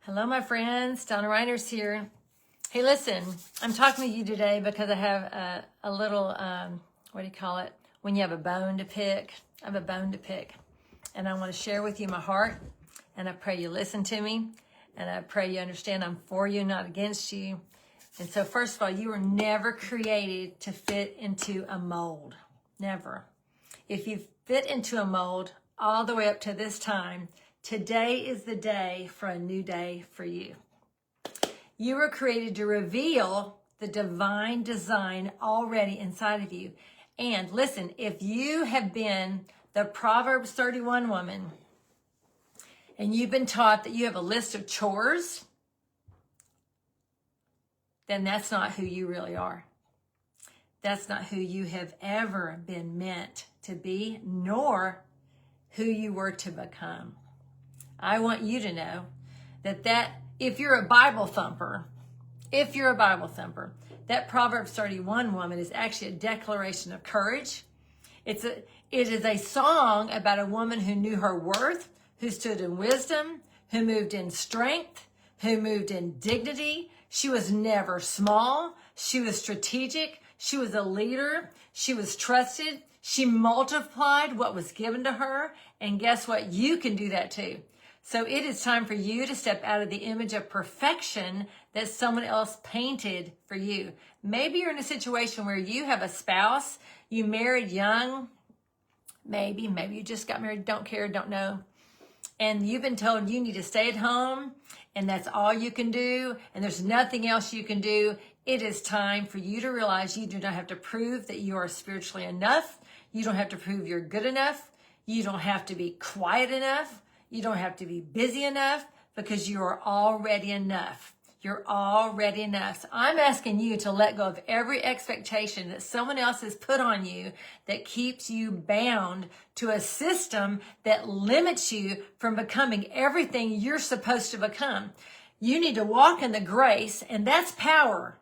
Hello, my friends. Donna Reiners here. Hey, listen, I'm talking to you today because I have a little, what do you call it? When you have a bone to pick. I have a bone to pick. And I want to share with you my heart. And I pray you listen to me. And I pray you understand I'm for you, not against you. And so first of all, you were never created to fit into a mold. Never. If you fit into a mold all the way up to this time, today is the day for a new day for you. You were created to reveal the divine design already inside of you. And listen, if you have been the Proverbs 31 woman and you've been taught that you have a list of chores, then that's not who you really are. That's not who you have ever been meant to be, nor who you were to become. I want you to know that if you're a Bible thumper, that Proverbs 31 woman is actually a declaration of courage. It is a song about a woman who knew her worth, who stood in wisdom, who moved in strength, who moved in dignity. She was never small. She was strategic. She was a leader. She was trusted. She multiplied what was given to her. And guess what? You can do that too. So it is time for you to step out of the image of perfection that someone else painted for you. Maybe you're in a situation where you have a spouse, you married young, maybe you just got married, don't care, don't know. And you've been told you need to stay at home and that's all you can do and there's nothing else you can do. It is time for you to realize you do not have to prove that you are spiritually enough. You don't have to prove you're good enough. You don't have to be quiet enough. You don't have to be busy enough because you are already enough. You're already enough. So I'm asking you to let go of every expectation that someone else has put on you that keeps you bound to a system that limits you from becoming everything you're supposed to become. You need to walk in the grace, and that's power.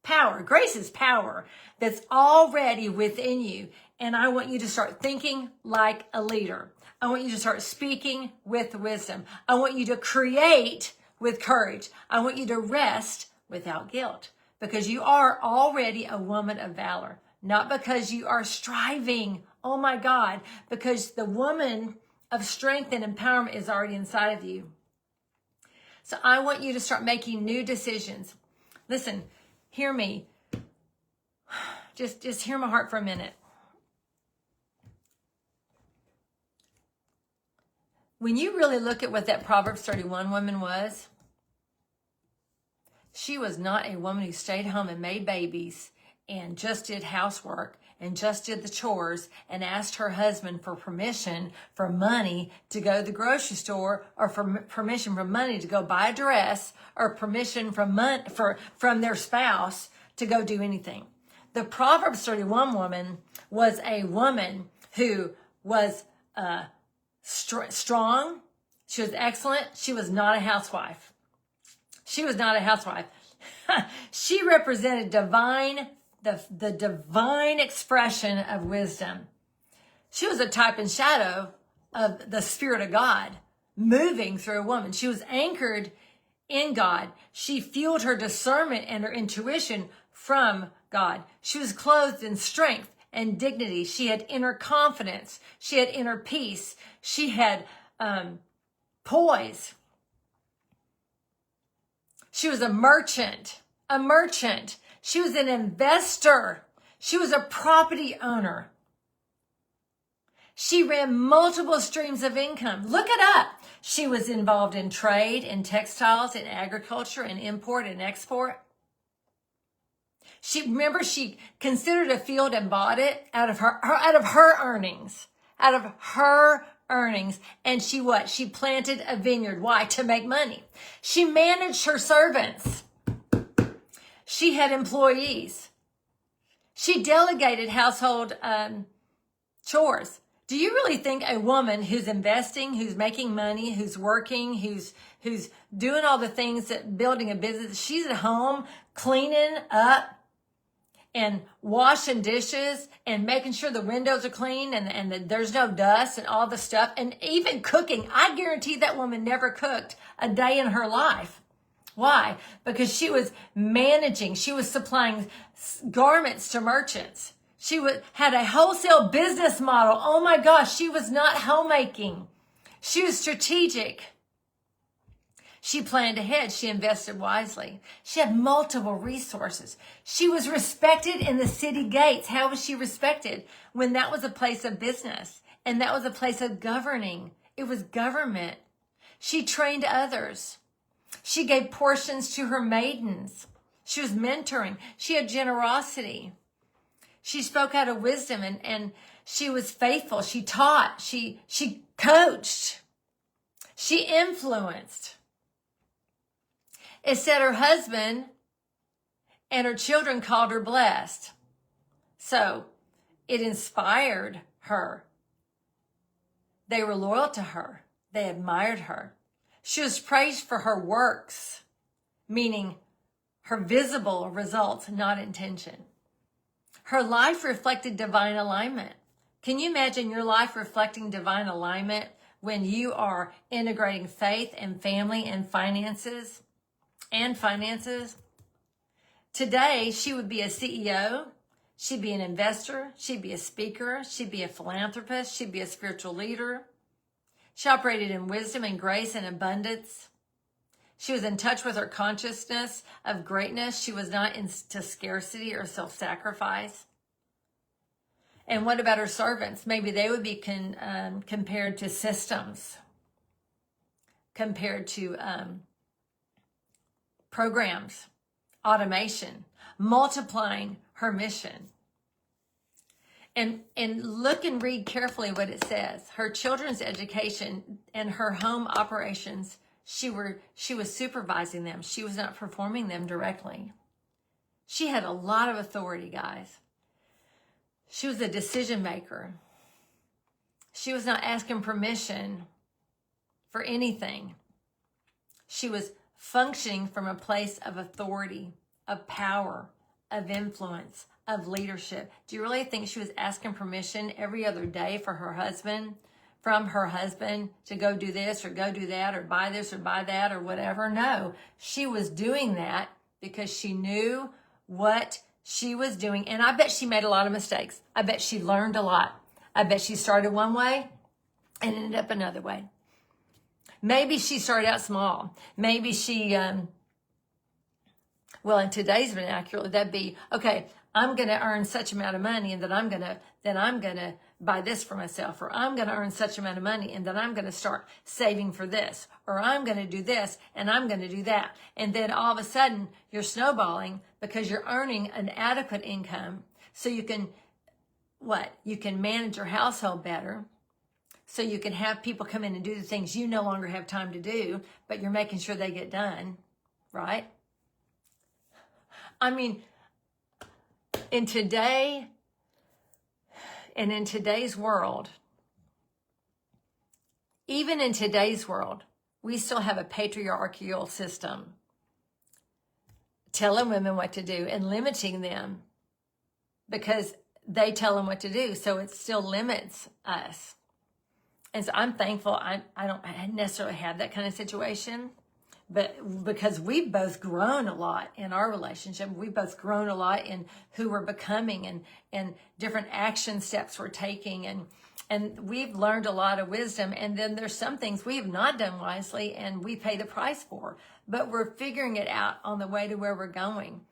Power. Grace is power that's already within you. And I want you to start thinking like a leader. I want you to start speaking with wisdom. I want you to create with courage. I want you to rest without guilt because you are already a woman of valor, not because you are striving. Oh my God, because the woman of strength and empowerment is already inside of you. So I want you to start making new decisions. Listen, hear me. Just hear my heart for a minute. When you really look at what that Proverbs 31 woman was, she was not a woman who stayed home and made babies and just did housework and just did the chores and asked her husband for permission for money to go to the grocery store or for permission for money to go buy a dress or permission from their spouse to go do anything. The Proverbs 31 woman was a woman who was strong. She was excellent. She was not a housewife. She represented the divine expression of wisdom. She was a type and shadow of the Spirit of God moving through a woman. She was anchored in God. She fueled her discernment and her intuition from God. She was clothed in strength and dignity. She had inner confidence. She had inner peace. She had poise. She was a merchant. She was an investor. She was a property owner. She ran multiple streams of income. Look it up. She was involved in trade, in textiles, in agriculture, in import and export. She considered a field and bought it out of her earnings. And she planted a vineyard. Why? To make money. She managed her servants. She had employees. She delegated household chores. Do you really think a woman who's investing, who's making money, who's working, who's doing all the things that building a business, she's at home cleaning up and washing dishes and making sure the windows are clean and that there's no dust and all the stuff, and even cooking. I guarantee that woman never cooked a day in her life. Why? Because she was managing, she was supplying garments to merchants. She had a wholesale business model. Oh my gosh, she was not homemaking. She was strategic. She planned ahead. She invested wisely. She had multiple resources. She was respected in the city gates. How was she respected? When that was a place of business and that was a place of governing. It was government. She trained others. She gave portions to her maidens. She was mentoring. She had generosity. She spoke out of wisdom and she was faithful. She taught. She coached. She influenced. It said her husband and her children called her blessed. So it inspired her. They were loyal to her. They admired her. She was praised for her works, meaning her visible results, not intention. Her life reflected divine alignment. Can you imagine your life reflecting divine alignment when you are integrating faith and family and finances? Today, she would be a CEO. She'd be an investor. She'd be a speaker. She'd be a philanthropist. She'd be a spiritual leader. She operated in wisdom and grace and abundance. She was in touch with her consciousness of greatness. She was not into scarcity or self-sacrifice. And what about her servants? Maybe they would be compared to systems, compared to programs, automation, multiplying her mission. And look and read carefully what it says. Her children's education and her home operations, she was supervising them. She was not performing them directly. She had a lot of authority, guys. She was a decision maker. She was not asking permission for anything. She was functioning from a place of authority, of power, of influence, of leadership. Do you really think she was asking permission every other day from her husband to go do this or go do that or buy this or buy that or whatever? No, she was doing that because she knew what she was doing. And I bet she made a lot of mistakes. I bet she learned a lot. I bet she started one way and ended up another way. Maybe she started out small. Maybe she, well, in today's vernacular, that'd be, okay, I'm going to earn such amount of money and then I'm going to buy this for myself, or I'm going to earn such amount of money and then I'm going to start saving for this, or I'm going to do this and I'm going to do that. And then all of a sudden you're snowballing because you're earning an adequate income so you can, you can manage your household better. So you can have people come in and do the things you no longer have time to do, but you're making sure they get done, right? I mean, in today's world, even in today's world, we still have a patriarchal system telling women what to do and limiting them because they tell them what to do. So it still limits us. And so I'm thankful I don't necessarily have that kind of situation, but because we've both grown a lot in our relationship, we've both grown a lot in who we're becoming and different action steps we're taking. And we've learned a lot of wisdom. And then there's some things we have not done wisely and we pay the price for, but we're figuring it out on the way to where we're going.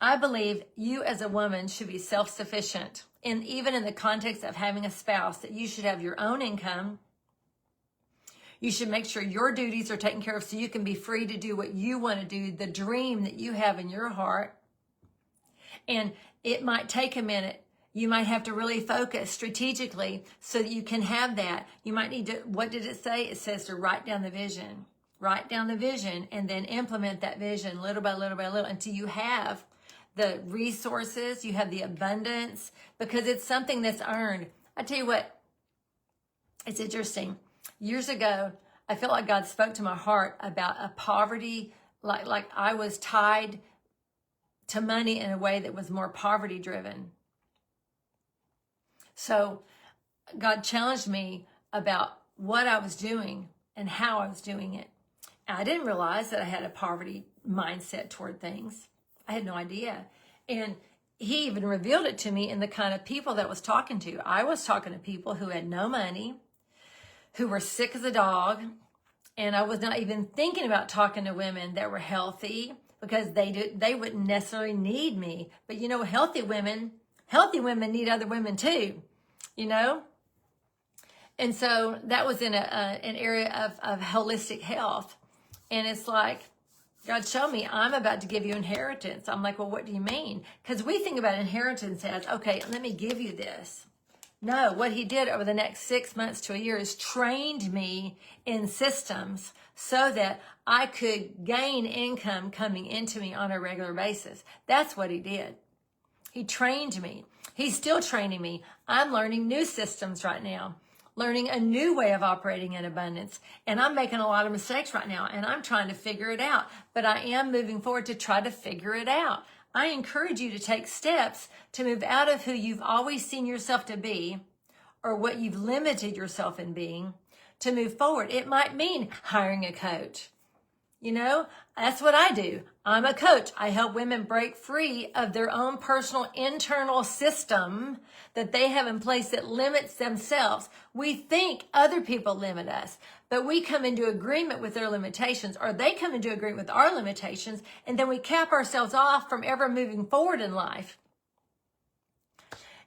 I believe you as a woman should be self-sufficient. And even in the context of having a spouse, that you should have your own income. You should make sure your duties are taken care of so you can be free to do what you want to do, the dream that you have in your heart. And it might take a minute. You might have to really focus strategically so that you can have that. You might need to, what did it say? It says to write down the vision. Write down the vision and then implement that vision little by little by little until you have the resources, you have the abundance, because it's something that's earned. I tell you what, it's interesting. Years ago, I felt like God spoke to my heart about a poverty, like I was tied to money in a way that was more poverty driven. So God challenged me about what I was doing and how I was doing it. I didn't realize that I had a poverty mindset toward things. I had no idea. And he even revealed it to me in the kind of people that I was talking to. I was talking to people who had no money, who were sick as a dog, and I was not even thinking about talking to women that were healthy because they wouldn't necessarily need me. But you know, healthy women need other women too, you know? And so that was in an area of holistic health. And it's like, God showed me, I'm about to give you inheritance. I'm like, well, what do you mean? Because we think about inheritance as, okay, let me give you this. No, what he did over the next 6 months to a year is trained me in systems so that I could gain income coming into me on a regular basis. That's what he did. He trained me. He's still training me. I'm learning new systems right now, learning a new way of operating in abundance. And I'm making a lot of mistakes right now, and I'm trying to figure it out. But I am moving forward to try to figure it out. I encourage you to take steps to move out of who you've always seen yourself to be or what you've limited yourself in being to move forward. It might mean hiring a coach. You know, that's what I do. I'm a coach. I help women break free of their own personal internal system that they have in place that limits themselves. We think other people limit us, but we come into agreement with their limitations, or they come into agreement with our limitations, and then we cap ourselves off from ever moving forward in life.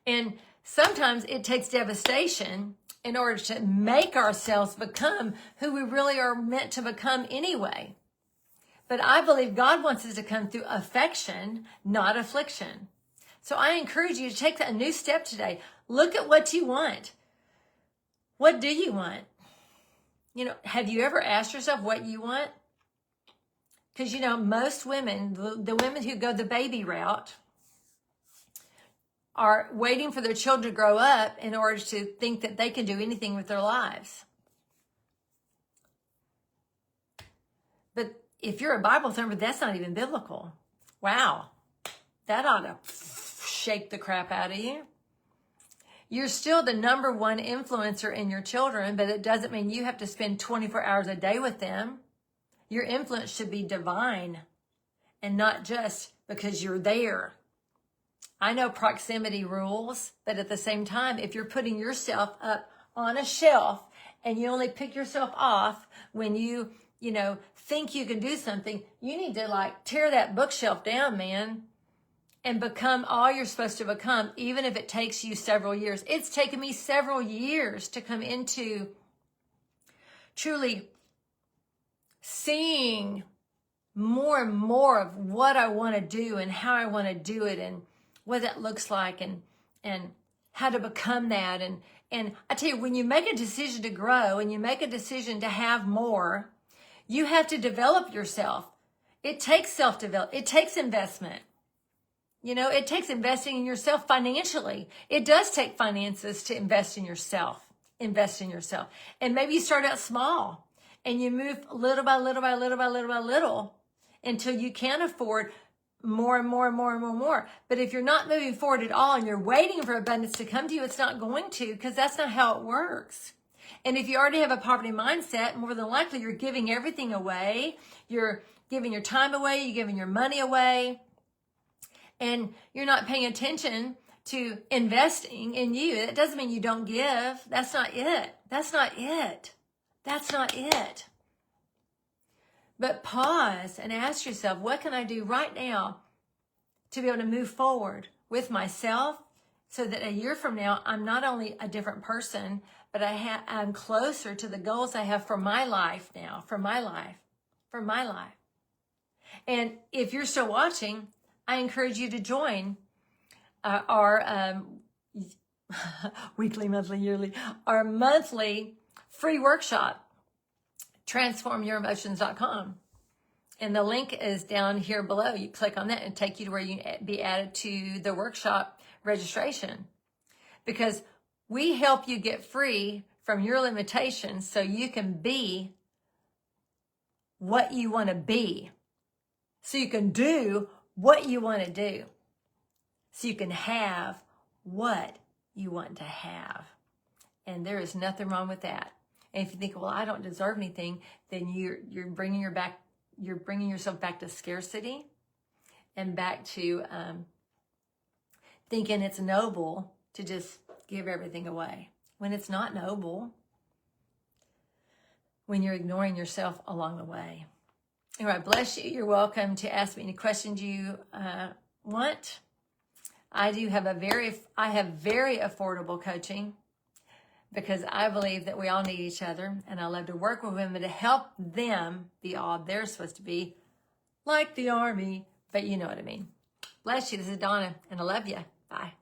And sometimes it takes devastation in order to make ourselves become who we really are meant to become anyway. But I believe God wants us to come through affection, not affliction. So I encourage you to take a new step today. Look at what you want. What do you want? You know, have you ever asked yourself what you want? Because, you know, most women, the women who go the baby route, are waiting for their children to grow up in order to think that they can do anything with their lives. But if you're a Bible thumper, that's not even biblical. Wow. That ought to shake the crap out of you. You're still the number one influencer in your children, but it doesn't mean you have to spend 24 hours a day with them. Your influence should be divine and not just because you're there. I know proximity rules, but at the same time, if you're putting yourself up on a shelf and you only pick yourself off when you think you can do something, you need to like tear that bookshelf down, man, and become all you're supposed to become, even if it takes you several years. It's taken me several years to come into truly seeing more and more of what I want to do and how I want to do it and what that looks like and how to become that. And I tell you, when you make a decision to grow and you make a decision to have more, you have to develop yourself. It takes self-development. It takes investment. You know, it takes investing in yourself financially. It does take finances to invest in yourself. Invest in yourself. And maybe you start out small and you move little by little by little by little by little until you can afford more and more and more and more and more. But if you're not moving forward at all and you're waiting for abundance to come to you, it's not going to, because that's not how it works. And if you already have a poverty mindset, more than likely you're giving everything away. You're giving your time away. You're giving your money away. And you're not paying attention to investing in you. That doesn't mean you don't give. That's not it. That's not it. That's not it. But pause and ask yourself, what can I do right now to be able to move forward with myself so that a year from now, I'm not only a different person, but I'm closer to the goals I have for my life now, for my life. And if you're still watching, I encourage you to join our weekly, monthly, yearly, our monthly free workshop, transformyouraemotions.com. And the link is down here below. You click on that and take you to where you can be added to the workshop registration. Because we help you get free from your limitations so you can be what you want to be. So you can do what you want to do so you can have what you want to have. And there is nothing wrong with that. And if you think, well, I don't deserve anything, then you're bringing yourself back to scarcity and back to thinking it's noble to just give everything away when it's not noble, when you're ignoring yourself along the way. Anyway, bless you. You're welcome to ask me any questions you want. I have very affordable coaching because I believe that we all need each other, and I love to work with women to help them be all they're supposed to be, like the army, but you know what I mean. Bless you. This is Donna, and I love you. Bye.